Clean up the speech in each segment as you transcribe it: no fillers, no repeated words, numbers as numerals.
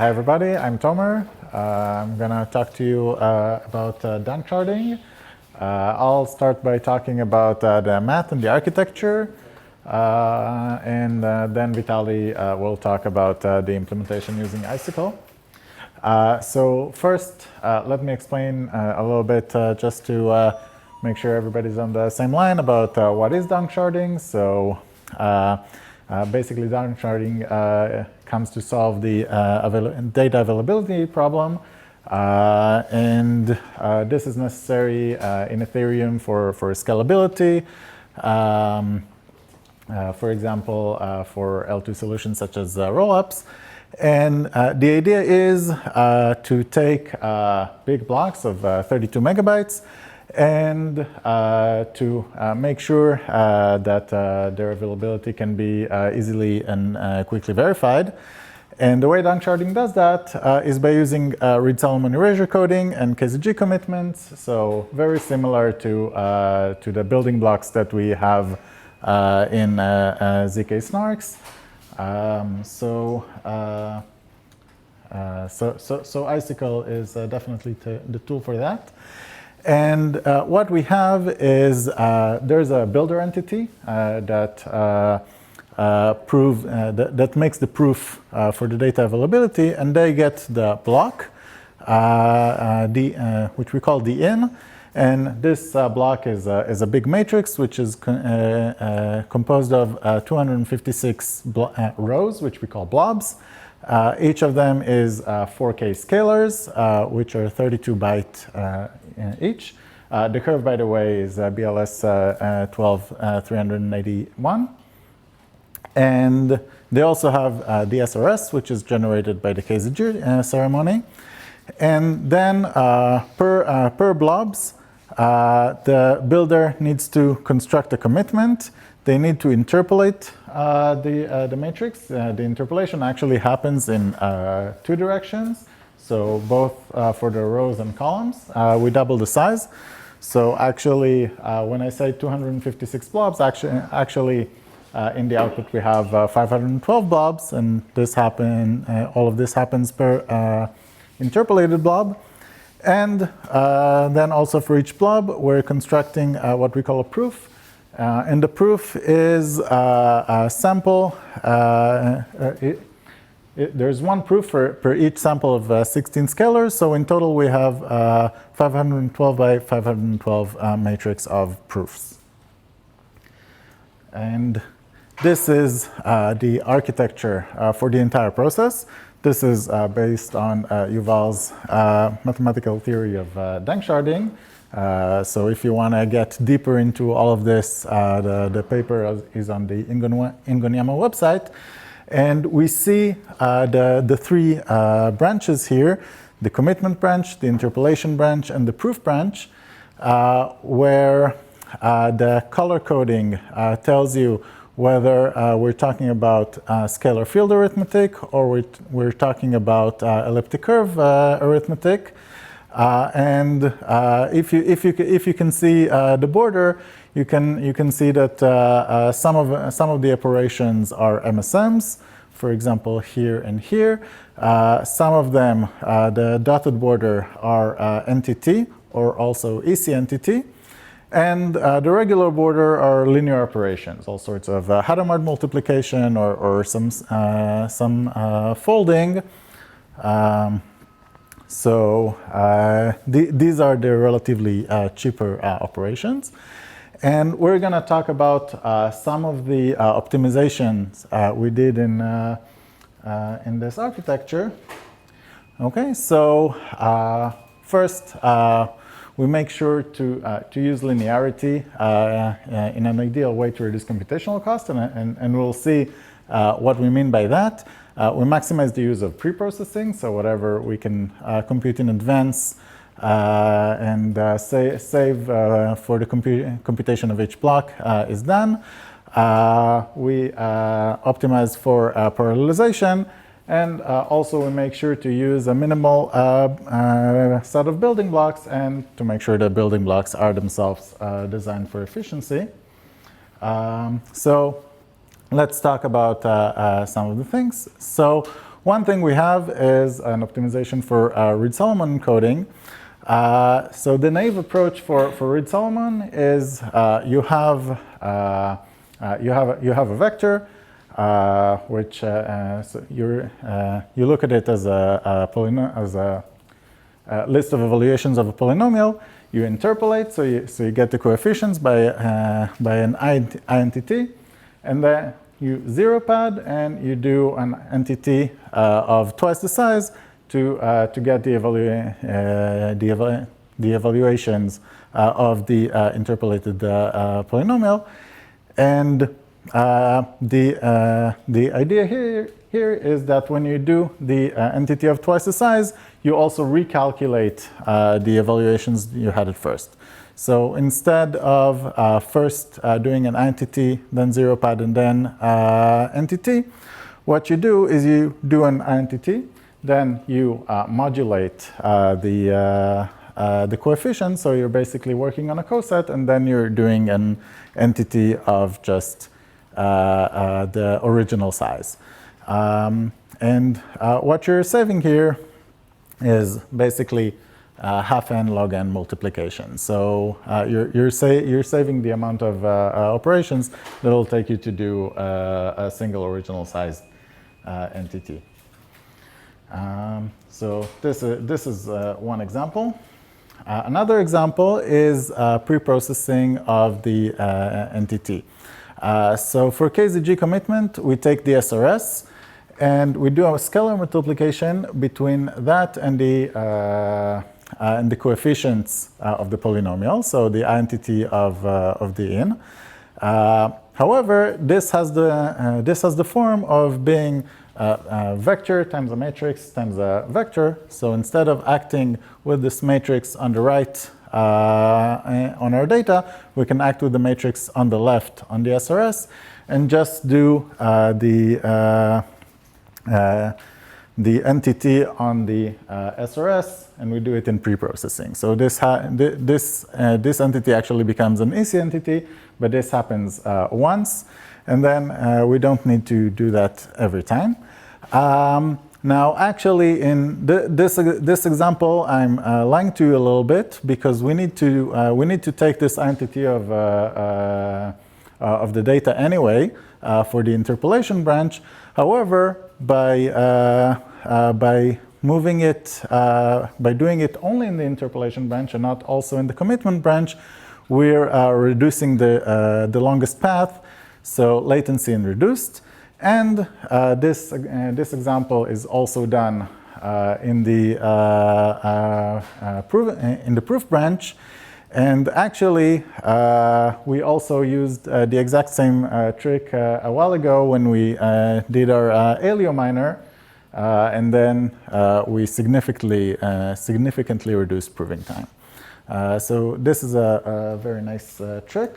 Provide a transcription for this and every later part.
Hi everybody, I'm Tomer. I'm going to talk to you about Danksharding. I'll start by talking about the math and the architecture, and then Vitaly will talk about the implementation using Icicle. So first, let me explain a little bit just to make sure everybody's on the same line about what is Danksharding. So basically, Danksharding comes to solve the data availability problem, and this is necessary in Ethereum for scalability. For example, for L2 solutions such as rollups. And the idea is to take big blocks of 32 megabytes and to make sure that their availability can be easily and quickly verified. And the way Danksharding does that is by using Reed-Solomon erasure coding and KZG commitments. So very similar to the building blocks that we have in ZK snarks. So Icicle is definitely the tool for that. And what we have is there's a builder entity that makes the proof for the data availability, and they get the block, which we call the in. And this block is a big matrix, which is composed of 256 rows, which we call blobs. Each of them is 4K scalars, which are 32 byte each. The curve, by the way, is BLS 12381. And they also have the SRS, which is generated by the KZG ceremony. And then per blobs, the builder needs to construct a commitment. They need to interpolate the matrix. The interpolation actually happens in two directions. So both for the rows and columns, we double the size. So actually, when I say 256 blobs, actually in the output we have 512 blobs, and all of this happens per interpolated blob. And then also for each blob, we're constructing what we call a proof. And the proof is a sample. There's one proof per each sample of 16 scalars. So in total, we have 512 by 512 matrix of proofs. And this is the architecture for the entire process. This is based on Yuval's mathematical theory of Danksharding. So if you want to get deeper into all of this, the paper is on the Ingonyama website. And we see the three branches here, the commitment branch, the interpolation branch, and the proof branch, where the color coding tells you whether we're talking about scalar field arithmetic or we're talking about elliptic curve arithmetic. And if you can see the border, you can see that some of the operations are MSMs, for example here and here. Some of them, the dotted border, are NTT or also ECNTT. And the regular border are linear operations, all sorts of Hadamard multiplication or some folding. These are the relatively cheaper operations. And we're going to talk about some of the optimizations we did in this architecture. Okay, so first, we make sure to use linearity in an ideal way to reduce computational cost, and we'll see what we mean by that. We maximize the use of preprocessing, so whatever we can compute in advance and save for the computation of each block is done. We optimize for parallelization. And also we make sure to use a minimal set of building blocks and to make sure the building blocks are themselves designed for efficiency. So let's talk about some of the things. So One thing we have is an optimization for Reed-Solomon encoding. So the naive approach for Reed-Solomon is you have a vector, which so you look at it as a list of evaluations of a polynomial. You interpolate, so you get the coefficients by an INTT, and then you zero pad and you do an NTT of twice the size to get the evaluations of the interpolated polynomial. And the idea here is that when you do the entity of twice the size, you also recalculate the evaluations you had at first. So instead of first doing an entity, then zero pad, and then entity, what you do is you do an entity, then you modulate the coefficient, so you're basically working on a coset, and then you're doing an entity of just the original size. And what you're saving here is basically half n log n multiplication. So you're saving the amount of operations that will take you to do a single original size entity. So this is one example. Another example is pre-processing of the entity. So for KZG commitment, we take the SRS and we do a scalar multiplication between that and the coefficients of the polynomial, so the identity of the in. However, this has the form of being a vector times a matrix times a vector. So instead of acting with this matrix on the right on our data, we can act with the matrix on the left on the SRS and just do the entity on the SRS, and we do it in pre-processing. So this entity actually becomes an easy entity, but this happens once, and then we don't need to do that every time. Now, actually, in this example, I'm lying to you a little bit because we need to take this entity of the data anyway for the interpolation branch. However, by moving it, by doing it only in the interpolation branch and not also in the commitment branch, we're reducing the longest path, so latency and reduced. And this example is also done in the proof branch. And actually, we also used the exact same trick a while ago when we did our Alio miner, and then we significantly reduced proving time. So this is a very nice trick.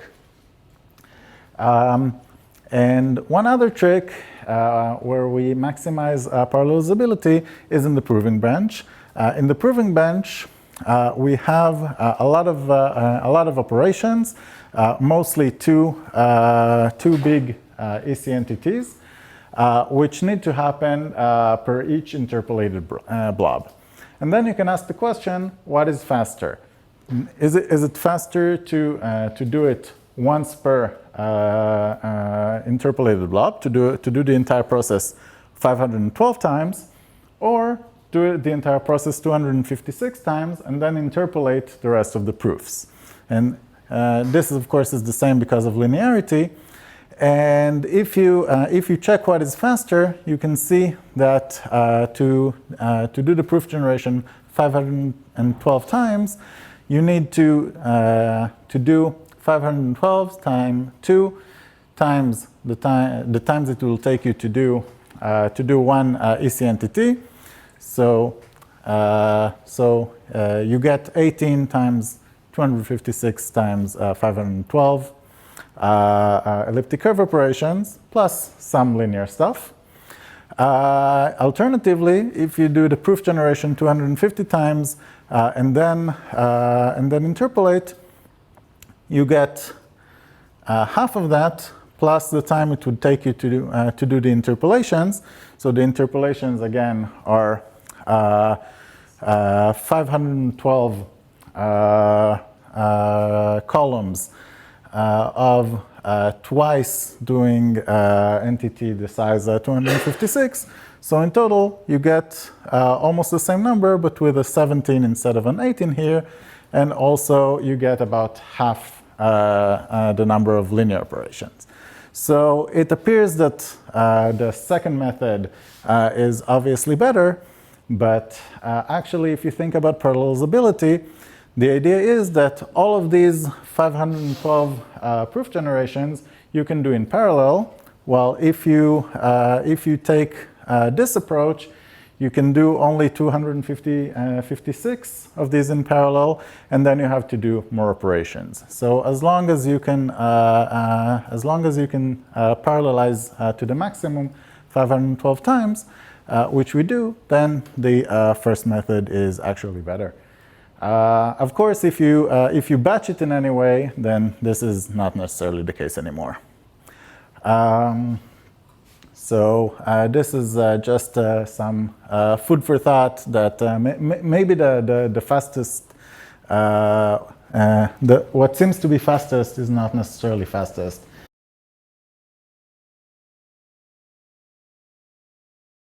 And one other trick where we maximize parallelizability is in the proving branch. In the proving branch, we have a lot of operations, mostly two big EC entities, which need to happen per each interpolated blob. And then you can ask the question, what is faster? Is it faster to do it once per interpolated blob, to do the entire process 512 times, or do the entire process 256 times and then interpolate the rest of the proofs? And this, of course, is the same because of linearity. And if you check what is faster, you can see that to do the proof generation 512 times, you need to do 512 times 2 times the times it will take you to do one EC entity. So you get 18 times 256 times 512 elliptic curve operations plus some linear stuff. Alternatively, if you do the proof generation 250 times and then interpolate, you get half of that plus the time it would take you to do the interpolations. So the interpolations, again, are 512 columns of twice doing entity the size 256. So in total, you get almost the same number, but with a 17 instead of an 18 here. And also, you get about half the number of linear operations. So it appears that the second method is obviously better. But actually, if you think about parallelizability, the idea is that all of these 512 proof generations you can do in parallel. Well, if you take this approach, you can do only 256 of these in parallel, and then you have to do more operations. So as long as you can parallelize to the maximum 512 times, which we do, then the first method is actually better. Of course, if you batch it in any way, then this is not necessarily the case anymore. So this is just some food for thought that maybe the fastest, what seems to be fastest is not necessarily fastest.